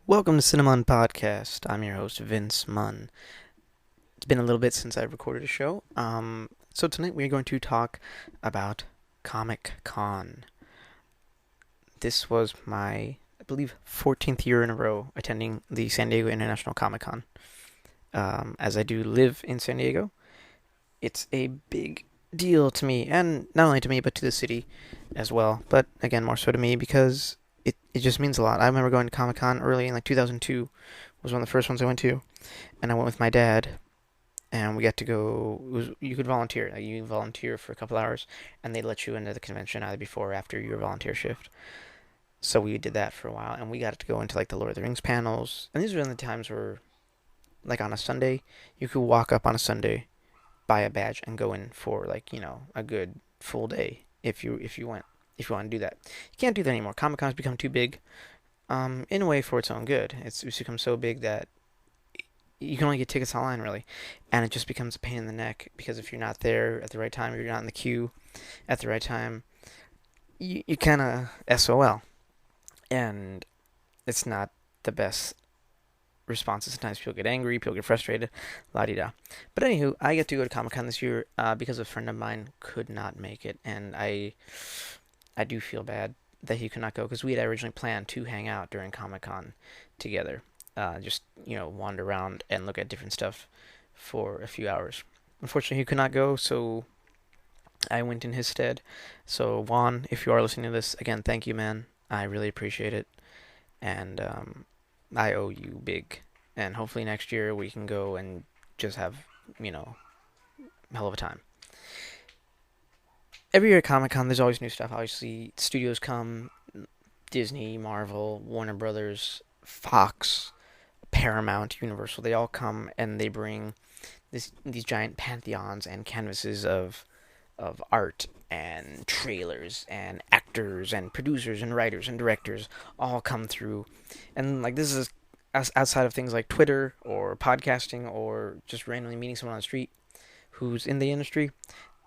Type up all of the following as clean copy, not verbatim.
Welcome to CineMunn Podcast. I'm your host, Vince Munn. It's been a little bit since I've recorded a show. So tonight we're going to talk about Comic Con. This was my, I believe, 14th year in a row attending the San Diego International Comic Con. As I do live in San Diego, it's a big deal to me, and not only to me, but to the city as well. But again, more so to me because it just means a lot. I remember going to Comic Con early in like 2002 was one of the first ones I went to, and I went with my dad, and we got to go. You could volunteer. Like, you volunteer for a couple hours, and they'd let you into the convention either before or after your volunteer shift. So we did that for a while, and we got to go into like the Lord of the Rings panels. And these were in the times where, like on a Sunday, you could walk up on a Sunday, buy a badge, and go in for like a good full day if you went if you want to do that. You can't do that anymore. Comic Con's become too big. In a way for its own good. It's become so big that you can only get tickets online really, and it just becomes a pain in the neck because if you're not there at the right time, if you're not in the queue at the right time, you kind of SOL, and it's not the best responses. Sometimes people get angry, people get frustrated, la di da. But anywho, I get to go to Comic Con this year because a friend of mine could not make it, and I do feel bad that he could not go because we had originally planned to hang out during Comic Con together, just wander around and look at different stuff for a few hours. Unfortunately, he could not go, so I went in his stead. So Juan, if you are listening to this again, thank you, man. I really appreciate it, and I owe you big. And hopefully next year we can go and just have hell of a time. Every year at Comic Con, there's always new stuff. Obviously, studios come, Disney, Marvel, Warner Brothers, Fox, Paramount, Universal. They all come and they bring these giant pantheons and canvases of art and trailers and actors and producers and writers and directors all come through. And like this is outside of things like Twitter or podcasting or just randomly meeting someone on the street who's in the industry.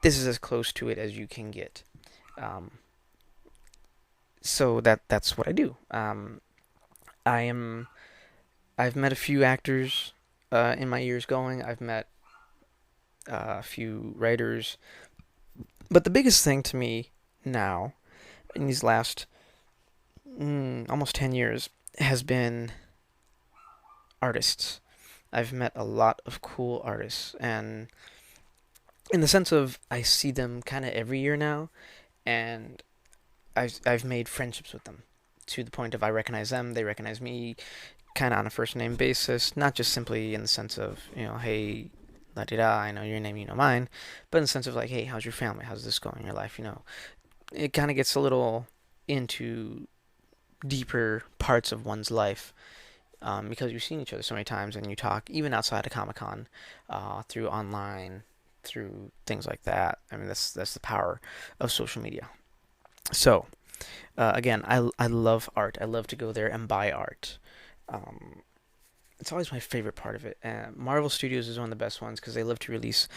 This is as close to it as you can get. Um, so that's what I do. I am I've met a few actors in my years going. I've met a few writers, but the biggest thing to me now in these last almost 10 years has been artists. I've met a lot of cool artists, and in the sense of I see them kind of every year now, and I've made friendships with them to the point of I recognize them, they recognize me, kind of on a first name basis, not just simply in the sense of hey, la di da, I know your name, you know mine, but in the sense of like, hey, how's your family? How's this going in your life? It kind of gets a little into deeper parts of one's life. Because you've seen each other so many times and you talk even outside of Comic Con, through online, through things like that. I mean, that's the power of social media. So, again, I love art. I love to go there and buy art. Um, it's always my favorite part of it. Marvel Studios is one of the best ones because they love to release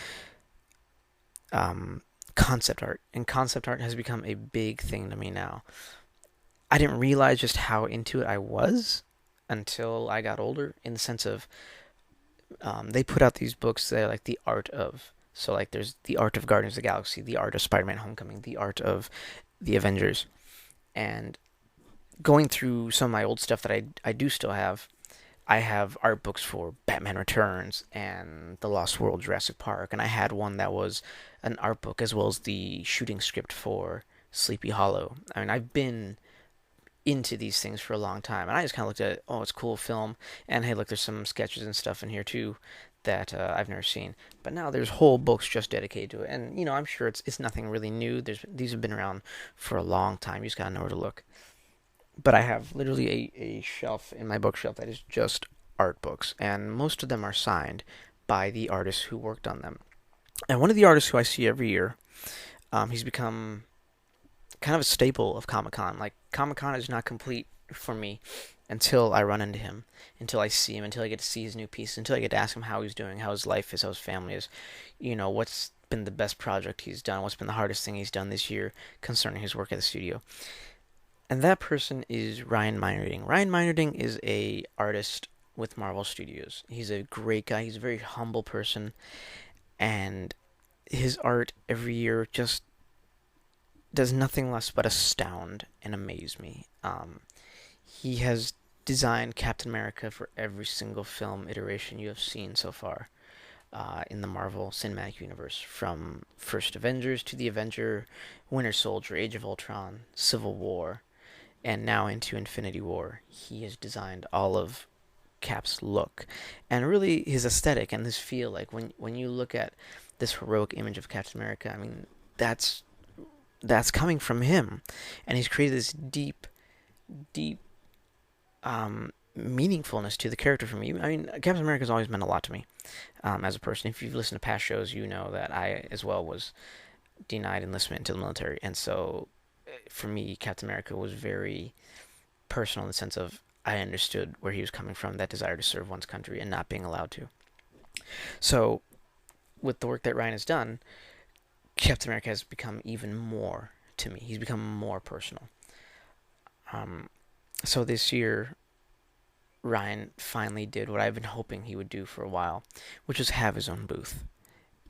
um, concept art, and concept art has become a big thing to me now. I didn't realize just how into it I was until I got older, in the sense of they put out these books that are like the art of. So like there's the art of Guardians of the Galaxy, the art of Spider-Man: Homecoming, the art of the Avengers, and going through some of my old stuff that I do still have. I have art books for Batman Returns and The Lost World, Jurassic Park, and I had one that was an art book as well as the shooting script for Sleepy Hollow. I mean, I've been into these things for a long time, and I just kind of looked at it. Oh, it's a cool film, and hey, look, there's some sketches and stuff in here too that I've never seen. But now there's whole books just dedicated to it, and I'm sure it's nothing really new. These have been around for a long time. You just gotta know where to look. But I have literally a shelf in my bookshelf that is just art books, and most of them are signed by the artists who worked on them. And one of the artists who I see every year, he's become kind of a staple of Comic Con. Like Comic Con is not complete for me until I run into him, until I see him, until I get to see his new pieces, until I get to ask him how he's doing, how his life is, how his family is, what's been the best project he's done, what's been the hardest thing he's done this year concerning his work at the studio. And that person is Ryan Meinerding. Ryan Meinerding is a artist with Marvel Studios. He's a great guy. He's a very humble person, and his art every year just does nothing less but astound and amaze me. He has designed Captain America for every single film iteration you have seen so far in the Marvel Cinematic Universe, from First Avengers to the Avenger, Winter Soldier, Age of Ultron, Civil War, and now into Infinity War. He has designed all of Cap's look and really his aesthetic and this feel. Like when you look at this heroic image of Captain America, I mean that's coming from him, and he's created this deep meaningfulness to the character for me. I mean, Captain America has always meant a lot to me as a person. If you've listened to past shows, you know that I as well was denied enlistment into the military, and so for me, Captain America was very personal in the sense of I understood where he was coming from, that desire to serve one's country and not being allowed to. So, with the work that Ryan has done, Captain America has become even more to me. He's become more personal. Um, so this year, Ryan finally did what I've been hoping he would do for a while, which is have his own booth.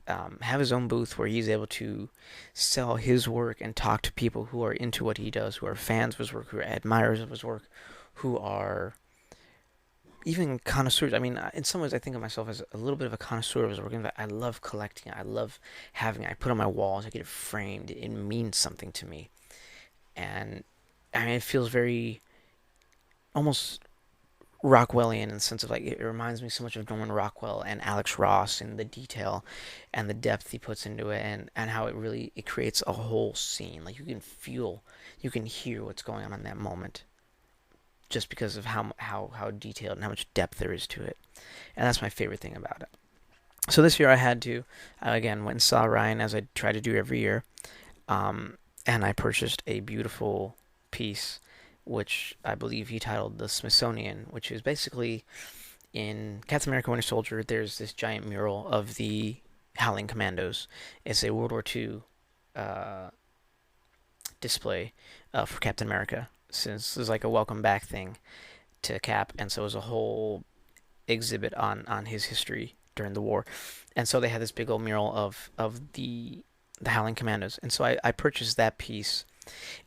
Have his own booth where he's able to sell his work and talk to people who are into what he does, who are fans of his work, who are admirers of his work, who are even connoisseurs. I mean, in some ways, I think of myself as a little bit of a connoisseur of his work. In fact, I love collecting it. I love having it. I put it on my walls. I get it framed. It means something to me. And I mean, it feels very almost Rockwellian in the sense of like it reminds me so much of Norman Rockwell and Alex Ross and the detail and the depth he puts into it, and how it creates a whole scene. Like you can feel, you can hear what's going on in that moment just because of how detailed and how much depth there is to it. And that's my favorite thing about it. So this year I had to, again, went and saw Ryan as I try to do every year. And I purchased a beautiful piece, which I believe he titled The Smithsonian, which is basically in Captain America Winter Soldier, there's this giant mural of the Howling Commandos. It's a World War II uh, display for Captain America, since it's like a welcome back thing to Cap, and so it was a whole exhibit on his history during the war. And so they had this big old mural of the Howling Commandos, and so I purchased that piece,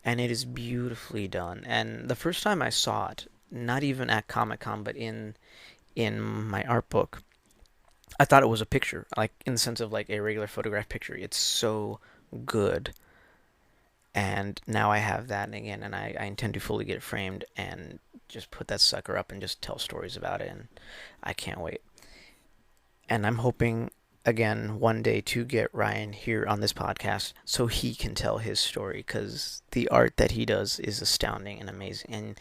and it is beautifully done. And the first time I saw it, not even at Comic Con, but in my art book, I thought it was a picture, like in the sense of like a regular photograph picture. It's so good. And now I have that again, and I intend to fully get it framed and just put that sucker up and just tell stories about it, and I can't wait. And I'm hoping again one day to get Ryan here on this podcast so he can tell his story, because the art that he does is astounding and amazing, and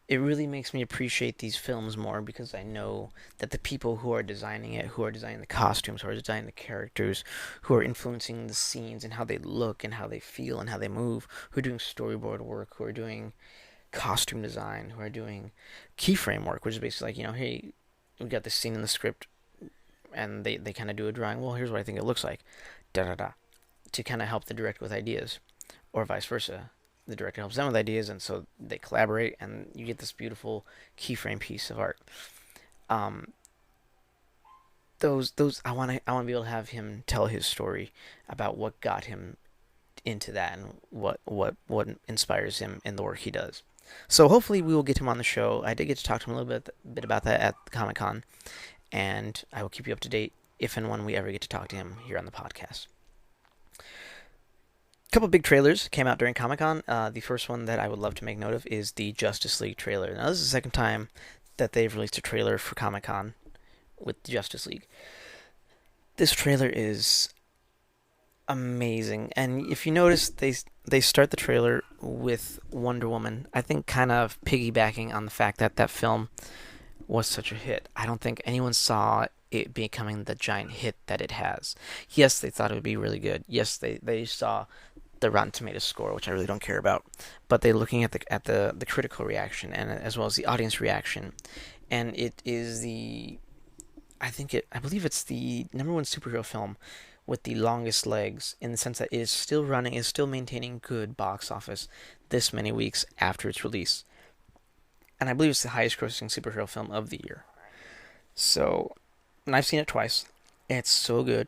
it really makes me appreciate these films more, because I know that the people who are designing it, who are designing the costumes, who are designing the characters, who are influencing the scenes and how they look and how they feel and how they move, who are doing storyboard work, who are doing costume design, who are doing keyframe work, which is basically like, hey, we got this scene in the script, and they kind of do a drawing. Well, here's what I think it looks like, da da da, to kind of help the director with ideas, or vice versa. The director helps them with ideas, and so they collaborate, and you get this beautiful keyframe piece of art. Um, those I want to be able to have him tell his story about what got him into that, and what inspires him in the work he does. So hopefully we will get him on the show. I did get to talk to him a little bit about that at Comic Con, and I will keep you up to date if and when we ever get to talk to him here on the podcast. A couple big trailers came out during Comic Con. The first one that I would love to make note of is the Justice League trailer. Now, this is the second time that they've released a trailer for Comic Con with Justice League. This trailer is amazing, and if you notice, they start the trailer with Wonder Woman. I think kind of piggybacking on the fact that that film was such a hit. I don't think anyone saw it becoming the giant hit that it has. Yes, they thought it would be really good. Yes, they saw the Rotten Tomatoes score, which I really don't care about, but they're looking at the critical reaction, and as well as the audience reaction, and it is I believe it's the number one superhero film with the longest legs in the sense that it is still running, is still maintaining good box office this many weeks after its release. And I believe it's the highest grossing superhero film of the year. So, and I've seen it twice. It's so good.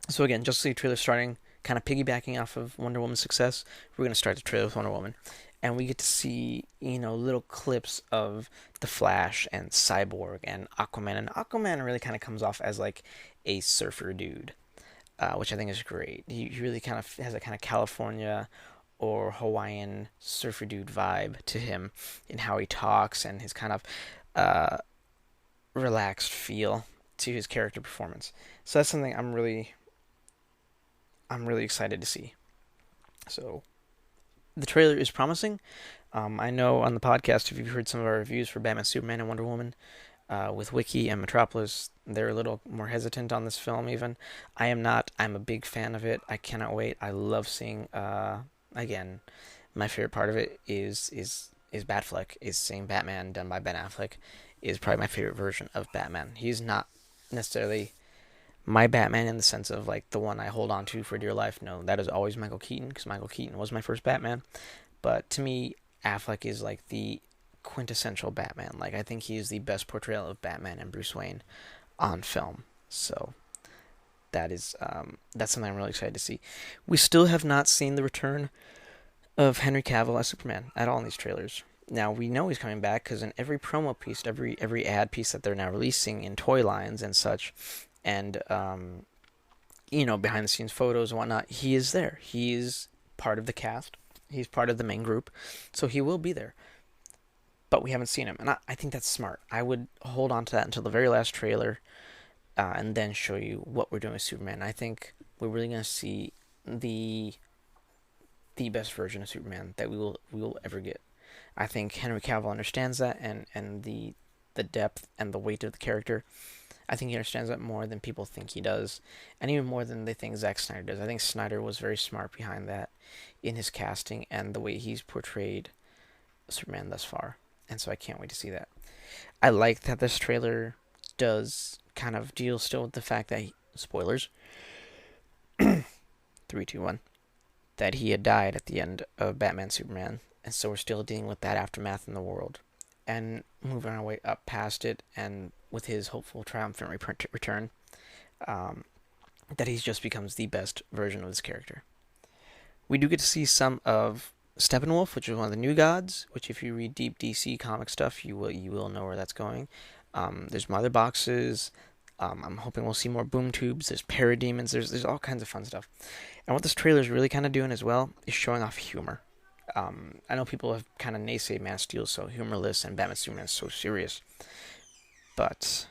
So again, Justice League trailer starting, kind of piggybacking off of Wonder Woman's success. We're going to start the trailer with Wonder Woman. And we get to see, little clips of the Flash and Cyborg and Aquaman. And Aquaman really kind of comes off as like a surfer dude, which I think is great. He really kind of has a kind of California or Hawaiian surfer dude vibe to him in how he talks and his kind of uh, relaxed feel to his character performance. So that's something I'm really excited to see. So the trailer is promising. I know on the podcast, if you've heard some of our reviews for Batman, Superman, and Wonder Woman, with Wiki and Metropolis, they're a little more hesitant on this film. Even I am not. I'm a big fan of it. I cannot wait. I love seeing. Again, my favorite part of it is Batfleck. Is seeing Batman done by Ben Affleck. Is probably my favorite version of Batman. He's not necessarily my Batman in the sense of like the one I hold on to for dear life. No, that is always Michael Keaton because Michael Keaton was my first Batman. But to me, Affleck is like the quintessential Batman. Like I think he is the best portrayal of Batman and Bruce Wayne on film. So that's something I'm really excited to see. We still have not seen the return of Henry Cavill as Superman at all in these trailers. Now we know he's coming back because in every promo piece, every ad piece that they're now releasing in toy lines and such, and behind the scenes photos and whatnot, he is there. He's part of the cast. He's part of the main group, so he will be there. But we haven't seen him, and I think that's smart. I would hold on to that until the very last trailer, and then show you what we're doing with Superman. I think we're really gonna see the best version of Superman that we will ever get. I think Henry Cavill understands that, and the depth and the weight of the character. I think he understands that more than people think he does, and even more than they think Zack Snyder does. I think Snyder was very smart behind that in his casting and the way he's portrayed Superman thus far, and so I can't wait to see that. I like that this trailer does kind of deal still with the fact that spoilers, 3, 2, 1, that he had died at the end of Batman Superman, and so we're still dealing with that aftermath in the world, and moving our way up past it, and with his hopeful triumphant return, um, that he just becomes the best version of this character. We do get to see some of Steppenwolf, which is one of the new gods. Which, if you read deep DC comic stuff, you will know where that's going. There's mother boxes. I'm hoping we'll see more boom tubes. There's parademons. There's all kinds of fun stuff. And what this trailer is really kind of doing as well is showing off humor. I know people have kind of naysayed Man of Steel so humorless and Batman Superman is so serious, but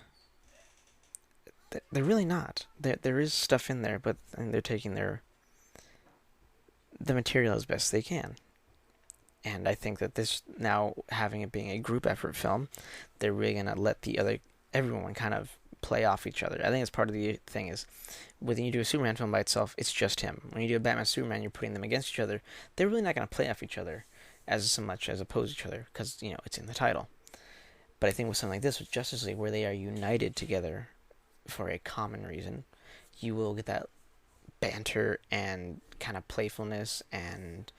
they're really not. There is stuff in there, but they're taking the material as best they can. And I think that this, now having it being a group effort film, they're really gonna let everyone kind of play off each other. I think it's part of the thing is, when you do a Superman film by itself, it's just him. When you do a Batman Superman, you're putting them against each other. They're really not gonna play off each other as so much as oppose each other because it's in the title. But I think with something like this, with Justice League, where they are united together for a common reason, you will get that banter and kind of playfulness and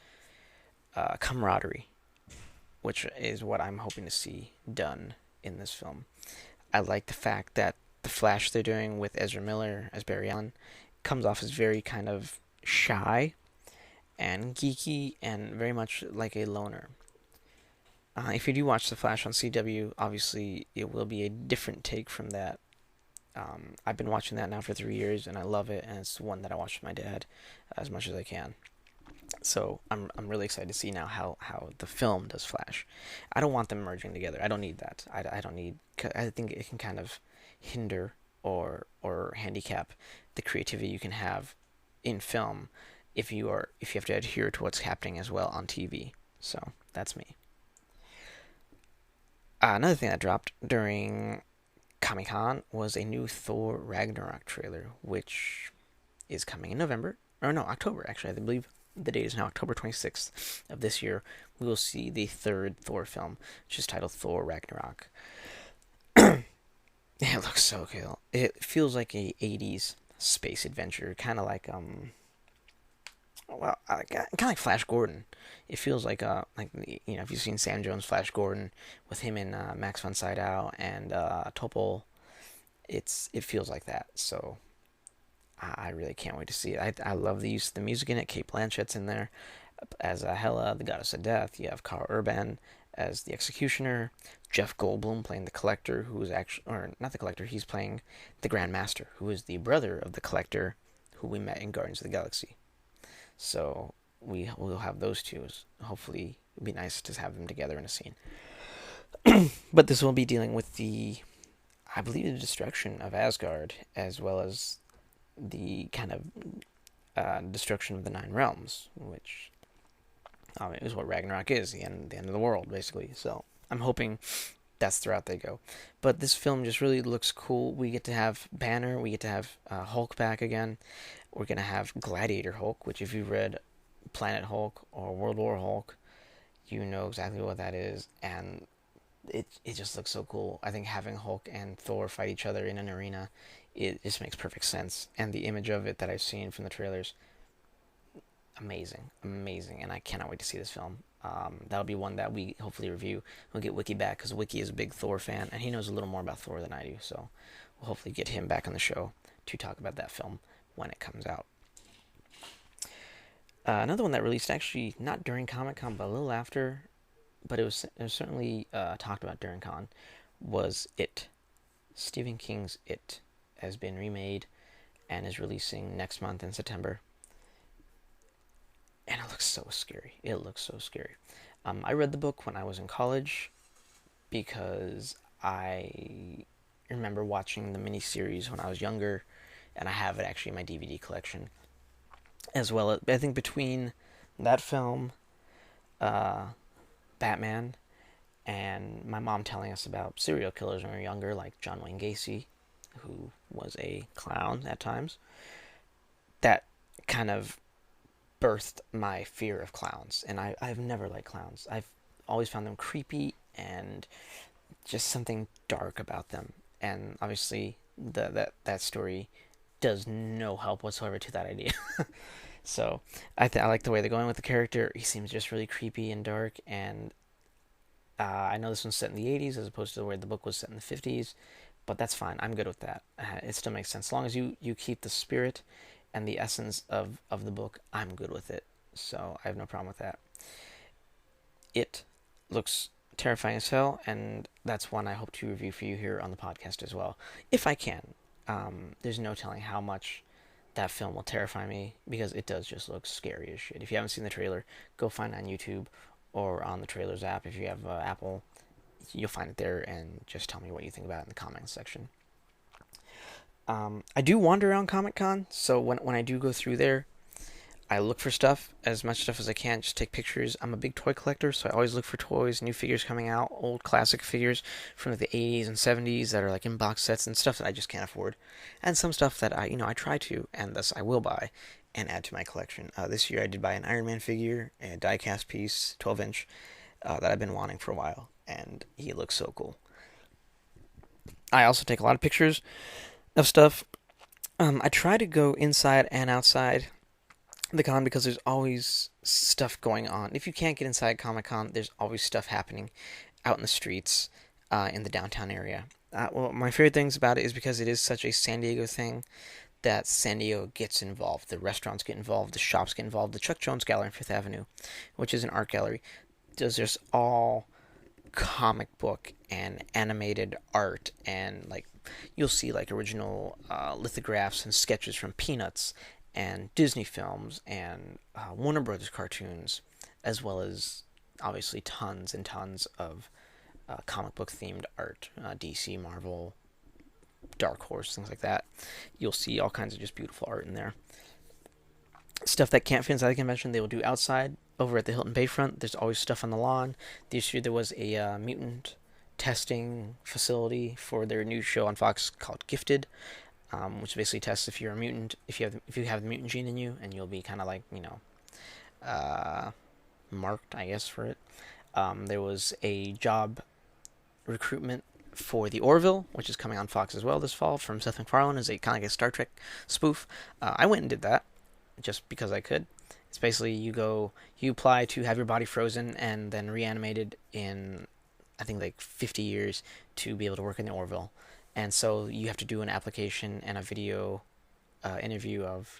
camaraderie, which is what I'm hoping to see done in this film. I like the fact that the Flash they're doing with Ezra Miller as Barry Allen comes off as very kind of shy and geeky and very much like a loner. If you do watch The Flash on CW, obviously it will be a different take from that. I've been watching that now for 3 years, and I love it, and it's one that I watch with my dad as much as I can. So I'm really excited to see now how the film does Flash. I don't want them merging together. I don't need that. I don't need. I think it can kind of hinder or handicap the creativity you can have in film if you have to adhere to what's happening as well on TV. So that's me. Another thing that dropped during Comic Con was a new Thor Ragnarok trailer, which is coming in November. Or no, October, actually. I believe the date is now October 26th of this year. We will see the third Thor film, which is titled Thor Ragnarok. It looks so cool. It feels like a 80s space adventure, kind of like well, kind of like Flash Gordon. It feels like if you've seen Sam Jones' Flash Gordon with him and Max von Sydow and Topol, it feels like that. So I really can't wait to see it. I love the use of the music in it. Kate Blanchett's in there as Hela, the goddess of death. You have Carl Urban as the executioner. Jeff Goldblum playing the collector, who is actually, or not the collector, he's playing the Grand Master, who is the brother of the collector who we met in Guardians of the Galaxy. So we'll have those two. Hopefully, it'd be nice to have them together in a scene. But this will be dealing with I believe, the destruction of Asgard, as well as the kind of destruction of the Nine Realms, which is what Ragnarok is, the end of the world, basically. So I'm hoping that's the route they go. But this film just really looks cool. We get to have Banner, we get to have Hulk back again. We're going to have Gladiator Hulk, which if you've read Planet Hulk or World War Hulk, you know exactly what that is. And it just looks so cool. I think having Hulk and Thor fight each other in an arena, it just makes perfect sense. And the image of it that I've seen from the trailers, amazing, amazing. And I cannot wait to see this film. That'll be one that we hopefully review. We'll get Wiki back because Wiki is a big Thor fan, and he knows a little more about Thor than I do. So we'll hopefully get him back on the show to talk about that film when it comes out. Another one that released actually not during Comic Con, but a little after, but it was certainly talked about during Con, was It. Stephen King's It has been remade and is releasing next month in September. And it looks so scary. It looks so scary. I read the book when I was in college because I remember watching the miniseries when I was younger, and I have it actually in my DVD collection. As well as, I think between that film, Batman, and my mom telling us about serial killers when we were younger, like John Wayne Gacy, who was a clown at times, that kind of birthed my fear of clowns. And I've never liked clowns. I've always found them creepy and just something dark about them. And obviously, that story does no help whatsoever to that idea. So I like the way they're going with the character. He seems just really creepy and dark, and I know this one's set in the 80s as opposed to where the book was set in the 50s, but that's fine. I'm good with that. It still makes sense. As long as you keep the spirit and the essence of the book, I'm good with it. So I have no problem with that. It looks terrifying as hell, and that's one I hope to review for you here on the podcast as well, if I can. There's no telling how much that film will terrify me because it does just look scary as shit. If you haven't seen the trailer, go find it on YouTube or on the trailers app. If you have Apple, you'll find it there, and just tell me what you think about it in the comments section. I do wander around Comic Con, so when I do go through there, I look for stuff, as much stuff as I can, just take pictures. I'm a big toy collector, so I always look for toys, new figures coming out, old classic figures from the 80s and 70s that are like in box sets and stuff that I just can't afford. And some stuff that I try to, and thus I will buy and add to my collection. This year I did buy an Iron Man figure, a die-cast piece, 12-inch, that I've been wanting for a while, and he looks so cool. I also take a lot of pictures of stuff. I try to go inside and outside the con because there's always stuff going on. If you can't get inside Comic Con, there's always stuff happening out in the streets, in the downtown area. Well, my favorite things about it is because it is such a San Diego thing that San Diego gets involved. The restaurants get involved, the shops get involved. The Chuck Jones Gallery on Fifth Avenue, which is an art gallery, does just all comic book and animated art, and like you'll see like original lithographs and sketches from Peanuts and Disney films and Warner Brothers cartoons, as well as obviously tons and tons of comic book themed art, DC, Marvel, Dark Horse, things like that. You'll see all kinds of just beautiful art in there. Stuff that can't fit inside the convention, they will do outside. Over at the Hilton Bayfront, there's always stuff on the lawn. This year there was a mutant testing facility for their new show on Fox called Gifted, which basically tests if you're a mutant, if you have the mutant gene in you, and you'll be kind of like marked, I guess, for it. There was a job recruitment for the Orville, which is coming on Fox as well this fall from Seth MacFarlane, is a kind of like a Star Trek spoof. I went and did that just because I could. It's basically you apply to have your body frozen and then reanimated in, I think, like 50 years to be able to work in the Orville. And so you have to do an application and a video interview of,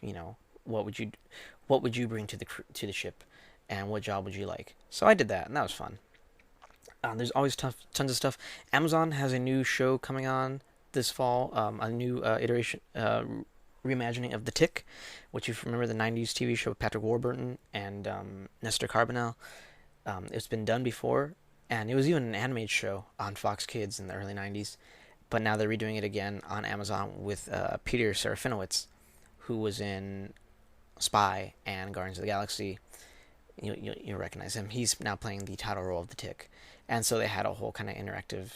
what would you bring to the ship, and what job would you like. So I did that, and that was fun. There's always tons of stuff. Amazon has a new show coming on this fall, a new iteration, reimagining of The Tick, which, if you remember the 90s TV show with Patrick Warburton and Nestor Carbonell, it's been done before, and it was even an animated show on Fox Kids in the early 90s. But now they're redoing it again on Amazon with Peter Serafinowicz, who was in Spy and Guardians of the Galaxy. You'll recognize him. He's now playing the title role of the Tick, and so they had a whole kind of interactive.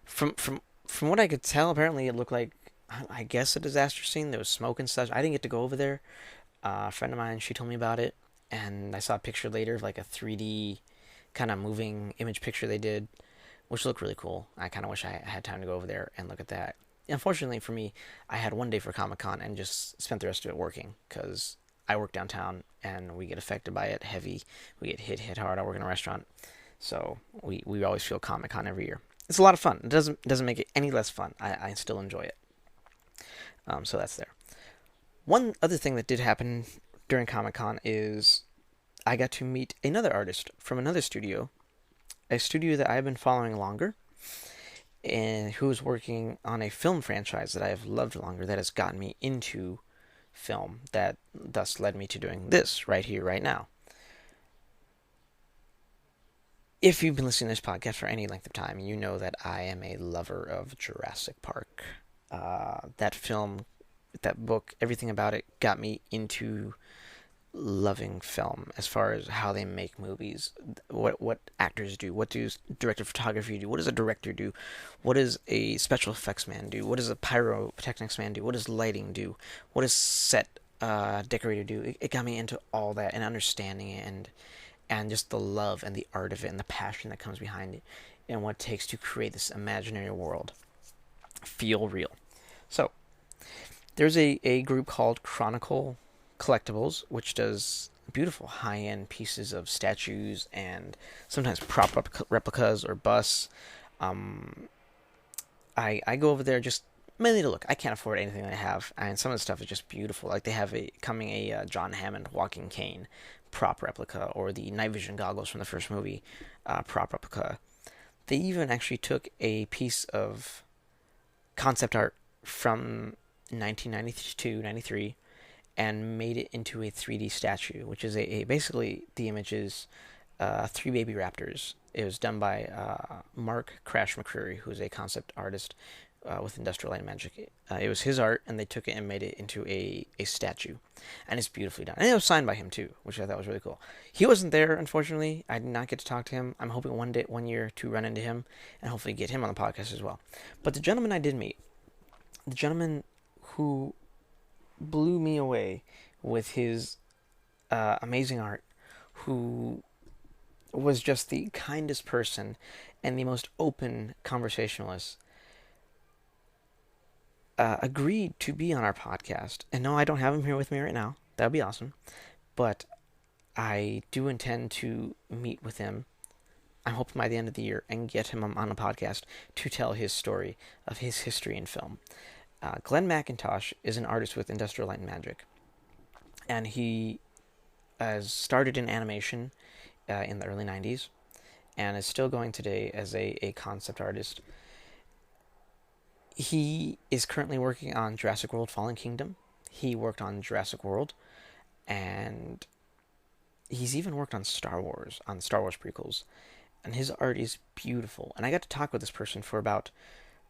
From what I could tell, apparently it looked like, I guess, a disaster scene. There was smoke and such. I didn't get to go over there. A friend of mine, she told me about it, and I saw a picture later of like a 3D kind of moving image picture they did, which looked really cool. I kind of wish I had time to go over there and look at that. Unfortunately for me, I had one day for Comic-Con and just spent the rest of it working, because I work downtown and we get affected by it heavy. We get hit hard. I work in a restaurant, so we always feel Comic-Con every year. It's a lot of fun. It doesn't make it any less fun. I still enjoy it. So that's there. One other thing that did happen during Comic-Con is I got to meet another artist from another studio, a studio that I've been following longer, and who is working on a film franchise that I have loved longer, that has gotten me into film, that thus led me to doing this right here, right now. If you've been listening to this podcast for any length of time, you know that I am a lover of Jurassic Park. That film, that book, everything about it got me into loving film, as far as how they make movies, what actors do, what does director of photography do, what does a director do, what does a special effects man do, what does a pyrotechnics man do, what does lighting do, what does set decorator do. It got me into all that and understanding it, and just the love and the art of it and the passion that comes behind it, and what it takes to create this imaginary world feel real. So there's a group called Chronicle Collectibles, which does beautiful high-end pieces of statues and sometimes prop replicas or busts. I go over there just mainly to look. I can't afford anything they have, and some of the stuff is just beautiful. Like, they have a John Hammond walking cane prop replica, or the night vision goggles from the first movie prop replica. They even actually took a piece of concept art from 1992-93 and made it into a 3D statue, which is basically the image is 3 baby raptors. It was done by Mark Crash McCreary, who is a concept artist with Industrial Light and Magic. It was his art, and they took it and made it into a statue, and it's beautifully done. And it was signed by him too, which I thought was really cool. He wasn't there, unfortunately. I did not get to talk to him. I'm hoping one year to run into him and hopefully get him on the podcast as well. But the gentleman I did meet, the gentleman who blew me away with his amazing art, who was just the kindest person and the most open conversationalist, agreed to be on our podcast. And no, I don't have him here with me right now. That would be awesome. But I do intend to meet with him, I'm hoping by the end of the year, and get him on a podcast to tell his story of his history in film. Glen McIntosh is an artist with Industrial Light and Magic, and he has started in animation in the early 90s, and is still going today as a concept artist. He is currently working on Jurassic World Fallen Kingdom. He worked on Jurassic World, and he's even worked on Star Wars prequels, and his art is beautiful. And I got to talk with this person for about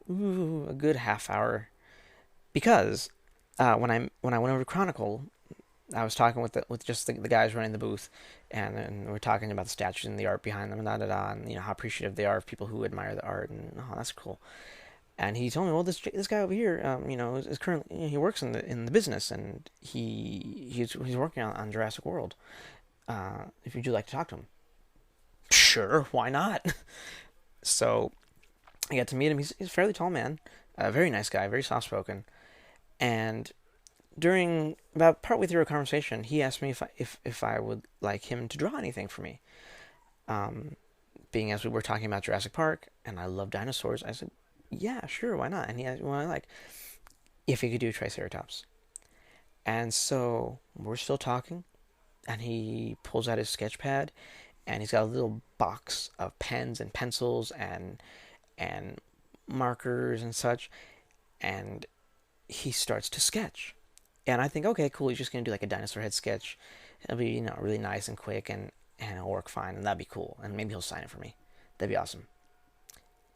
a good half hour, because when I went over to Chronicle, I was talking with just the guys running the booth, and then we're talking about the statues and the art behind them, and and how appreciative they are of people who admire the art, and that's cool. And he told me, well, this guy over here, is currently, he works in the business, and he's working on Jurassic World. If would you like to talk to him? Sure, why not? So I got to meet him. He's a fairly tall man, a very nice guy, very soft spoken. And during about partway through a conversation, he asked me if I would like him to draw anything for me. Um, Being as we were talking about Jurassic Park, and I love dinosaurs, I said, "Yeah, sure, why not?" And he asked, "Well, I like if he could do Triceratops." And so we're still talking, and he pulls out his sketch pad, and he's got a little box of pens and pencils and markers and such, and he starts to sketch. And I think, okay, cool. He's just gonna do like a dinosaur head sketch. It'll be really nice and quick, and it'll work fine, and that'd be cool. And maybe he'll sign it for me. That'd be awesome.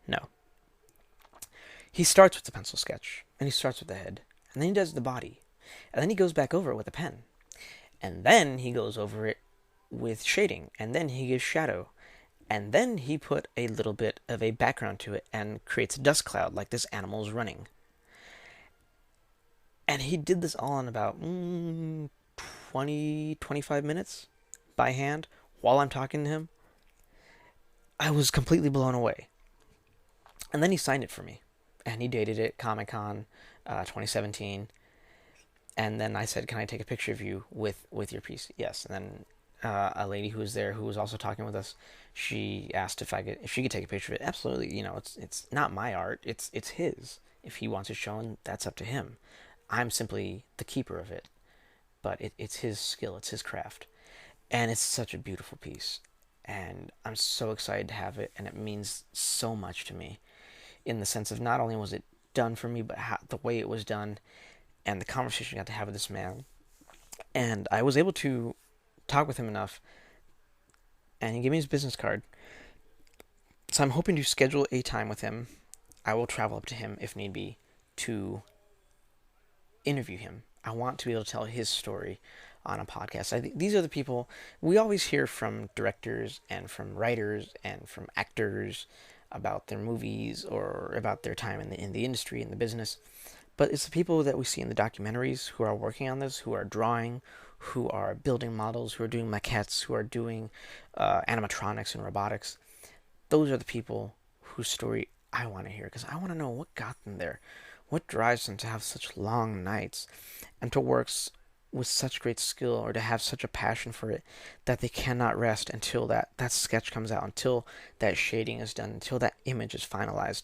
No, he starts with the pencil sketch, and he starts with the head, and then he does the body, and then he goes back over it with a pen, and then he goes over it with shading, and then he gives shadow, and then he put a little bit of a background to it and creates a dust cloud like this animal is running. And he did this all in about 20, 25 minutes by hand while I'm talking to him. I was completely blown away. And then he signed it for me. And he dated it Comic Con 2017. And then I said, "Can I take a picture of you with your piece?" Yes. And then a lady who was there, who was also talking with us, she asked if she could take a picture of it. Absolutely. It's not my art. It's his. If he wants it shown, that's up to him. I'm simply the keeper of it. But it's his skill. It's his craft. And it's such a beautiful piece. And I'm so excited to have it. And it means so much to me, in the sense of not only was it done for me, but the way it was done and the conversation I got to have with this man. And I was able to talk with him enough, and he gave me his business card. So I'm hoping to schedule a time with him. I will travel up to him if need be to interview him. I want to be able to tell his story on a podcast. I think these are the people we always hear from: directors and from writers and from actors about their movies or about their time in the industry, in the business. But it's the people that we see in the documentaries who are working on this, who are drawing, who are building models, who are doing maquettes, who are doing animatronics and robotics. Those are the people whose story I want to hear, because I want to know what got them there. What drives them to have such long nights and to work with such great skill, or to have such a passion for it that they cannot rest until that sketch comes out, until that shading is done, until that image is finalized.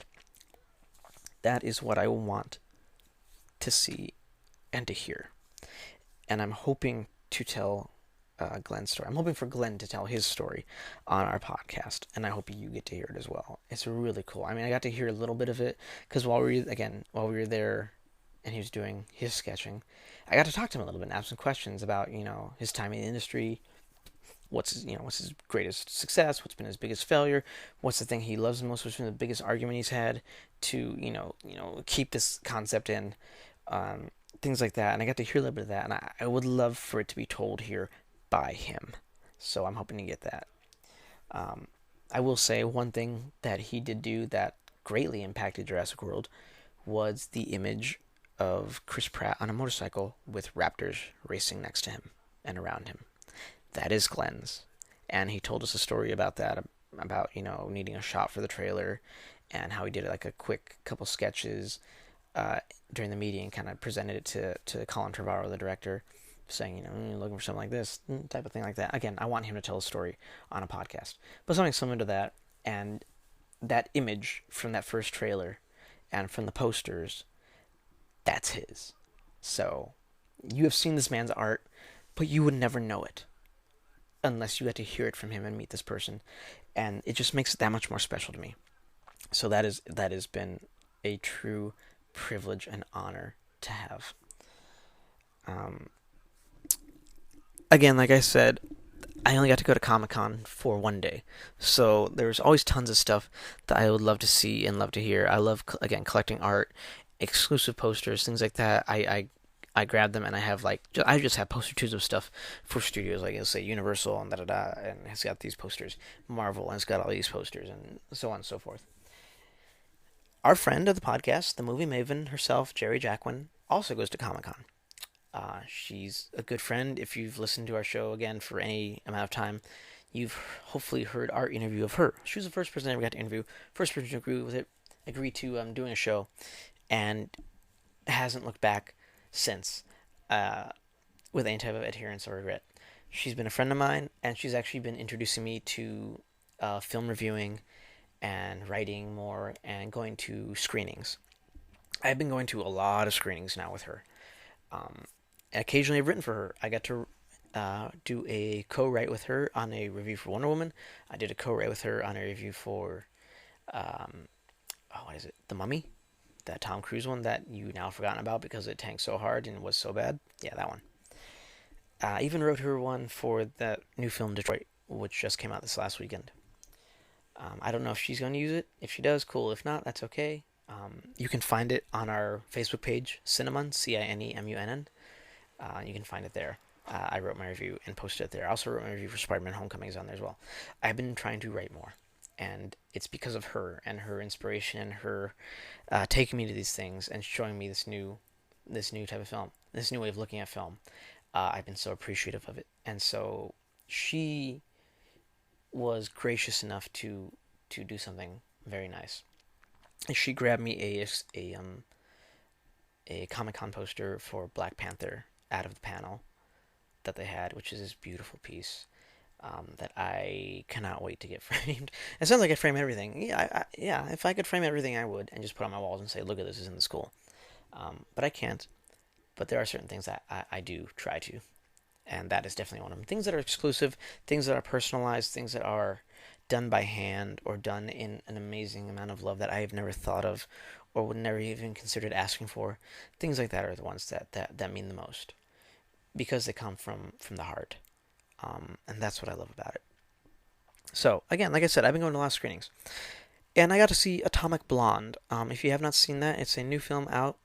That is what I want to see and to hear. And I'm hoping to tell Glen's story. I'm hoping for Glen to tell his story on our podcast, and I hope you get to hear it as well. It's really cool. I mean, I got to hear a little bit of it because while we were there, and he was doing his sketching, I got to talk to him a little bit and ask some questions about his time in the industry. What's his greatest success? What's been his biggest failure? What's the thing he loves the most? What's been the biggest argument he's had to keep this concept in? Things like that. And I got to hear a little bit of that, and I would love for it to be told here by him. So I'm hoping to get that. I will say one thing that he did do that greatly impacted Jurassic World was the image of Chris Pratt on a motorcycle with raptors racing next to him and around him. That is Glen's. And he told us a story about that, about needing a shot for the trailer, and how he did like a quick couple sketches during the meeting, kind of presented it to Colin Trevorrow, the director, saying, you're looking for something like this, type of thing like that. Again, I want him to tell a story on a podcast, but something similar to that. And that image from that first trailer and from the posters, that's his. So you have seen this man's art, but you would never know it unless you got to hear it from him and meet this person. And it just makes it that much more special to me. So that has been a true privilege and honor to have. Again, like I said, I only got to go to Comic-Con for one day, so there's always tons of stuff that I would love to see and love to hear. I love, again, collecting art, exclusive posters, things like that. I grab them, and I just have poster tubes of stuff for studios, like, let's say Universal and da-da-da, and it's got these posters. Marvel, and it's got all these posters, and so on and so forth. Our friend of the podcast, the movie maven herself, Jerry Jacquin, also goes to Comic-Con. She's a good friend. If you've listened to our show again for any amount of time, you've hopefully heard our interview of her. She was the first person I ever got to interview. First person to agree to doing a show, and hasn't looked back since uh, with any type of adherence or regret. She's been a friend of mine, and she's actually been introducing me to film reviewing and writing more and going to screenings. I've been going to a lot of screenings now with her. Um, Occasionally, I've written for her. I got to do a co-write with her on a review for Wonder Woman. I did a co-write with her on a review for um, what is it? The Mummy, that Tom Cruise one that you now forgotten about because it tanked so hard and was so bad. Yeah, that one. I even wrote her one for that new film Detroit, which just came out this last weekend. I don't know if she's going to use it. If she does, cool. If not, that's okay. You can find it on our Facebook page, CineMunn, CineMunn. You can find it there. I wrote my review and posted it there. I also wrote my review for Spider-Man Homecoming on there as well. I've been trying to write more, and it's because of her and her inspiration and her taking me to these things and showing me this new type of film, this new way of looking at film. I've been so appreciative of it, and so she was gracious enough to do something very nice. And she grabbed me a Comic Con poster for Black Panther out of the panel that they had, which is this beautiful piece that I cannot wait to get framed. It sounds like I frame everything. Yeah, yeah. If I could frame everything, I would, and just put on my walls and say, "Look at this, is in the school." But I can't. But there are certain things that I do try to, and that is definitely one of them. Things that are exclusive, things that are personalized, things that are done by hand or done in an amazing amount of love that I have never thought of or would never even considered asking for. Things like that are the ones that mean the most because they come from the heart. And that's what I love about it. So, again, like I said, I've been going to a lot of screenings. And I got to see Atomic Blonde. If you have not seen that, it's a new film out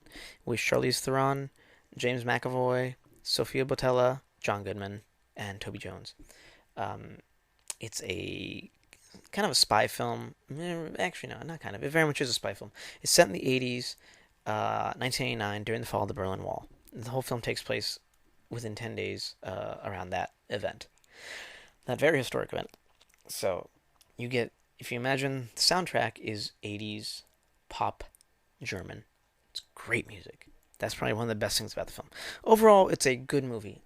with Charlize Theron, James McAvoy, Sophia Botella, John Goodman, and Toby Jones. Um, it's a kind of a spy film. Actually, no, not kind of. It very much is a spy film. It's set in the 80s, 1989, during the fall of the Berlin Wall. The whole film takes place within 10 days around that event, that very historic event. So you get, if you imagine, the soundtrack is 80s pop German. It's great music. That's probably one of the best things about the film. Overall, it's a good movie.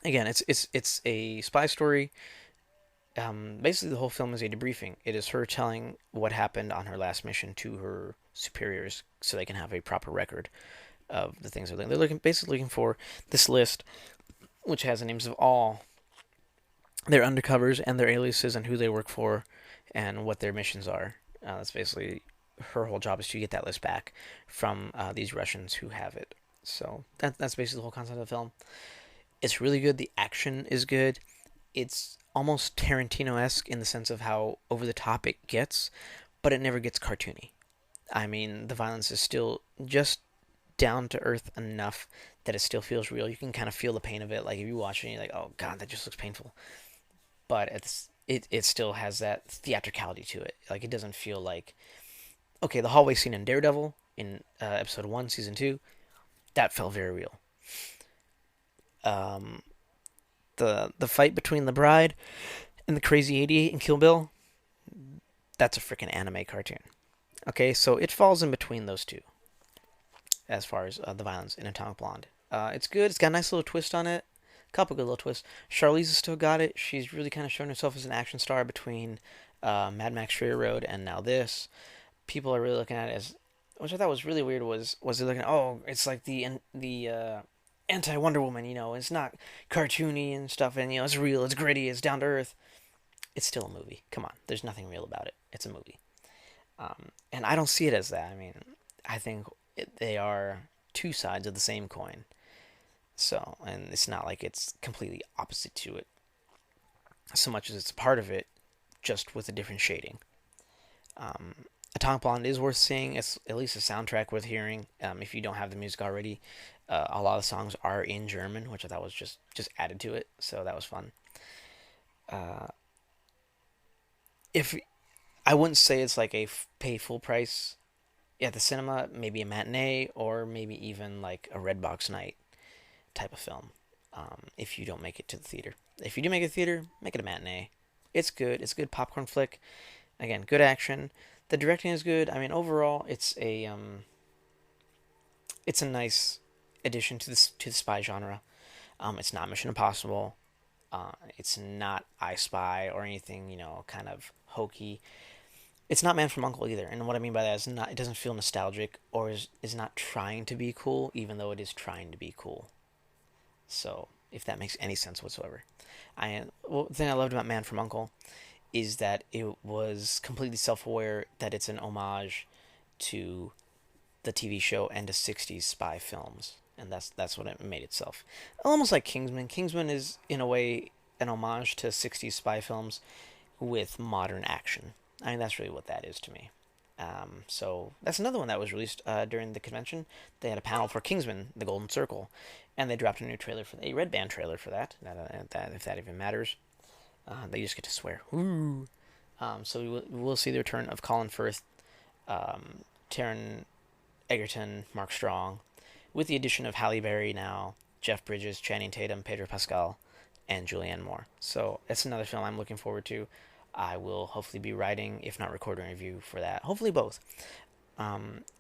Again, it's a spy story. Basically, the whole film is a debriefing. It is her telling what happened on her last mission to her superiors, so they can have a proper record of the things they're looking. Basically looking for this list, which has the names of all their undercovers and their aliases and who they work for, and what their missions are. That's basically her whole job, is to get that list back from these Russians who have it. So that's basically the whole concept of the film. It's really good. The action is good. It's almost Tarantino-esque in the sense of how over the top it gets, but it never gets cartoony. I mean, the violence is still just down to earth enough that it still feels real. You can kind of feel the pain of it. Like if you watch it, and you're like, "Oh God, that just looks painful." But it still has that theatricality to it. Like it doesn't feel like, okay, the hallway scene in Daredevil in episode 1, season 2, that felt very real. Um, the fight between the bride and the Crazy 88 in Kill Bill, that's a freaking anime cartoon. Okay, so it falls in between those two as far as the violence in Atomic Blonde. It's good. It's got a nice little twist on it. A couple good little twists. Charlize has still got it. She's really kind of shown herself as an action star between Mad Max Fury Road and now this. People are really looking at it as, which I thought was really weird, was they looking at, oh, it's like the anti Wonder Woman, it's not cartoony and stuff, and it's real, it's gritty, it's down to earth. It's still a movie. Come on, there's nothing real about it. It's a movie, and I don't see it as that. I mean, I think they are two sides of the same coin. So, and it's not like it's completely opposite to it, so much as it's a part of it, just with a different shading. Um, Atomic Blonde is worth seeing. It's at least a soundtrack worth hearing. If you don't have the music already, a lot of songs are in German, which I thought was just added to it, so that was fun. Uh, if I wouldn't say it's like a pay full price at the cinema, maybe a matinee or maybe even like a Redbox night type of film. If you don't make it to the theater, If you do make it a theater, make it a matinee. It's good. It's a good popcorn flick. Again, good action. The directing is good. I mean, overall, it's a nice addition to the spy genre. It's not Mission Impossible. It's not I Spy or anything, kind of hokey. It's not Man from Uncle either. And what I mean by that is not it doesn't feel nostalgic or is not trying to be cool, even though it is trying to be cool. So if that makes any sense whatsoever. The thing I loved about Man from Uncle is that it was completely self-aware that it's an homage to the TV show and to '60s spy films, and that's what it made itself. Almost like Kingsman. Kingsman is in a way an homage to '60s spy films with modern action. I mean, that's really what that is to me. So that's another one that was released during the convention. They had a panel for Kingsman: The Golden Circle, and they dropped a new trailer for a red band trailer for that. If that even matters, they just get to swear. Ooh. So we'll see the return of Colin Firth, Taron Egerton, Mark Strong, with the addition of Halle Berry now, Jeff Bridges, Channing Tatum, Pedro Pascal, and Julianne Moore. So it's another film I'm looking forward to. I will hopefully be writing, if not recording a review for that. Hopefully both.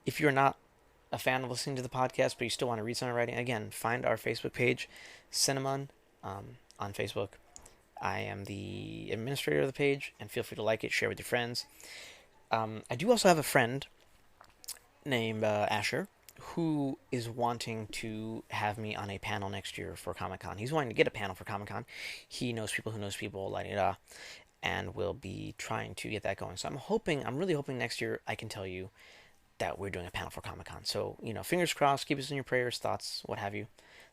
If you're not a fan of listening to the podcast, but you still want to read some writing, again, find our Facebook page, CineMunn, on Facebook. I am the administrator of the page, and feel free to like it, share with your friends. I do also have a friend named Asher, who is wanting to have me on a panel next year for Comic Con. He's wanting to get a panel for Comic Con. He knows people who knows people, la da da, and we'll be trying to get that going. So I'm really hoping next year I can tell you that we're doing a panel for Comic Con. So, fingers crossed, keep us in your prayers, thoughts, what have you,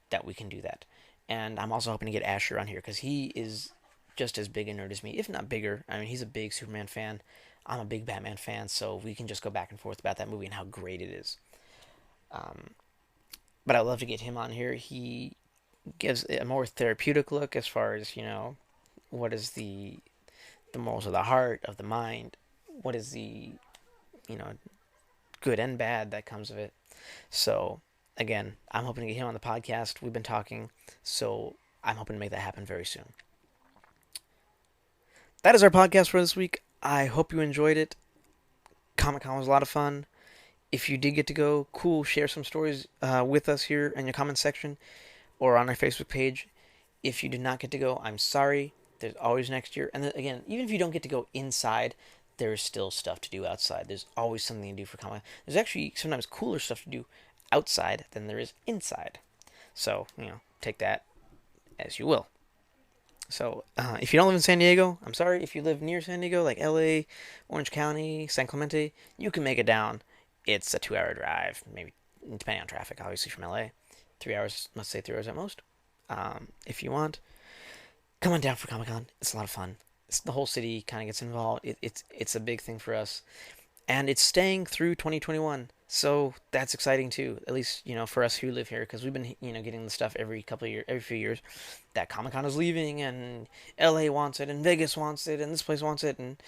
that we can do that. And I'm also hoping to get Asher on here because he is just as big a nerd as me, if not bigger. I mean, he's a big Superman fan. I'm a big Batman fan, so we can just go back and forth about that movie and how great it is. But I'd love to get him on here. He gives a more therapeutic look as far as, what is the morals of the heart, of the mind, what is the, you know, good and bad that comes of it. So, again, I'm hoping to get him on the podcast. We've been talking, so I'm hoping to make that happen very soon. That is our podcast for this week. I hope you enjoyed it. Comic Con was a lot of fun. If you did get to go, cool, share some stories with us here in your comment section or on our Facebook page. If you did not get to go, I'm sorry. There's always next year. And then, again, even if you don't get to go inside, there's still stuff to do outside. There's always something to do for Comic Con. There's actually sometimes cooler stuff to do outside than there is inside. So, take that as you will. So, if you don't live in San Diego, I'm sorry. If you live near San Diego, like LA, Orange County, San Clemente, you can make it down. It's a 2-hour drive, maybe, depending on traffic, obviously, from LA. 3 hours, let's say 3 hours at most. If you want, come on down for Comic Con. It's a lot of fun. The whole city kind of gets involved. It's a big thing for us. And it's staying through 2021. So that's exciting too. At least, for us who live here, because we've been, getting the stuff every few years that Comic Con is leaving and LA wants it and Vegas wants it and this place wants it and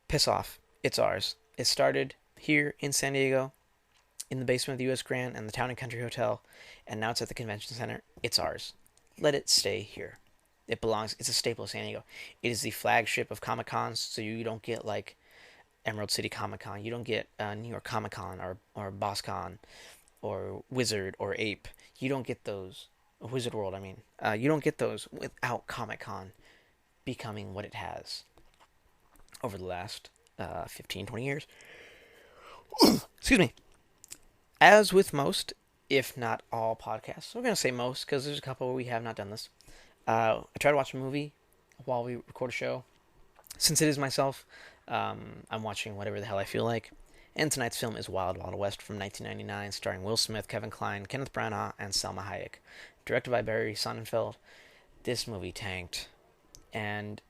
piss off. It's ours. It started here in San Diego in the basement of the US Grand and the Town and Country Hotel, and now it's at the convention center. It's ours. Let it stay here. It belongs. It's a staple of San Diego. It is the flagship of Comic Cons, so you don't get like Emerald City Comic Con. You don't get New York Comic Con or BossCon or Wizard or Ape. You don't get those. Wizard World, I mean. You don't get those without Comic Con becoming what it has over the last 15, 20 years. Excuse me. As with most, if not all podcasts, we're going to say most because there's a couple where we have not done this. I try to watch a movie while we record a show. Since it is myself, I'm watching whatever the hell I feel like. And tonight's film is Wild Wild West from 1999, starring Will Smith, Kevin Kline, Kenneth Branagh, and Salma Hayek. Directed by Barry Sonnenfeld. This movie tanked. And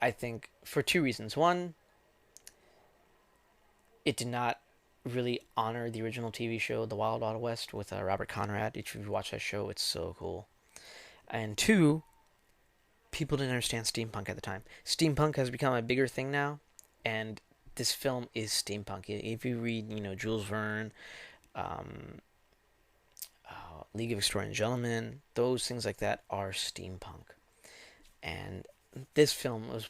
I think for two reasons. One, it did not really honor the original TV show, The Wild Wild West, with Robert Conrad. If you watch that show, it's so cool. And two, people didn't understand steampunk at the time. Steampunk has become a bigger thing now, and this film is steampunk. If you read, Jules Verne, League of Extraordinary Gentlemen, those things like that are steampunk. And this film was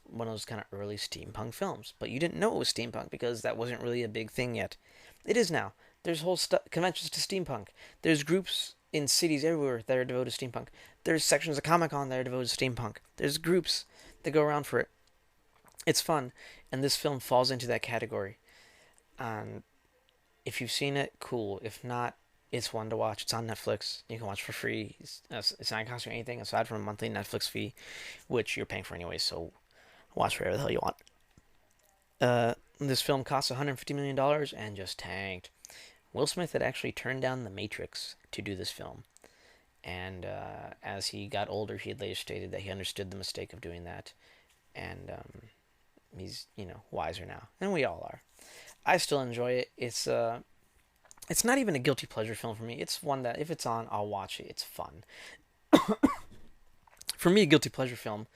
one of those kind of early steampunk films, but you didn't know it was steampunk because that wasn't really a big thing yet. It is now. There's whole conventions to steampunk. There's groups in cities everywhere that are devoted to steampunk. There's sections of Comic Con that are devoted to steampunk. There's groups that go around for it. It's fun, and this film falls into that category. And if you've seen it, cool. If not, it's one to watch. It's on Netflix. You can watch for free. It's not costing you anything aside from a monthly Netflix fee, which you're paying for anyway. So watch whatever the hell you want. This film cost $150 million and just tanked. Will Smith had actually turned down The Matrix to do this film, and as he got older, he had later stated that he understood the mistake of doing that, and he's wiser now, and we all are. I still enjoy it. It's not even a guilty pleasure film for me. It's one that if it's on, I'll watch it. It's fun. For me, a guilty pleasure film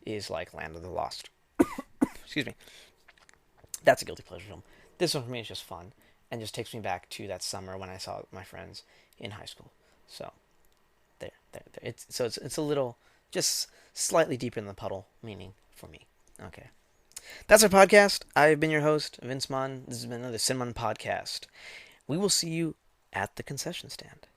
is like Land of the Lost. Excuse me. That's a guilty pleasure film. This one for me is just fun and just takes me back to that summer when I saw my friends in high school. So there. It's a little just slightly deeper in the puddle meaning for me. Okay. That's our podcast. I've been your host, Vince Munn. This has been another CineMunn podcast. We will see you at the concession stand.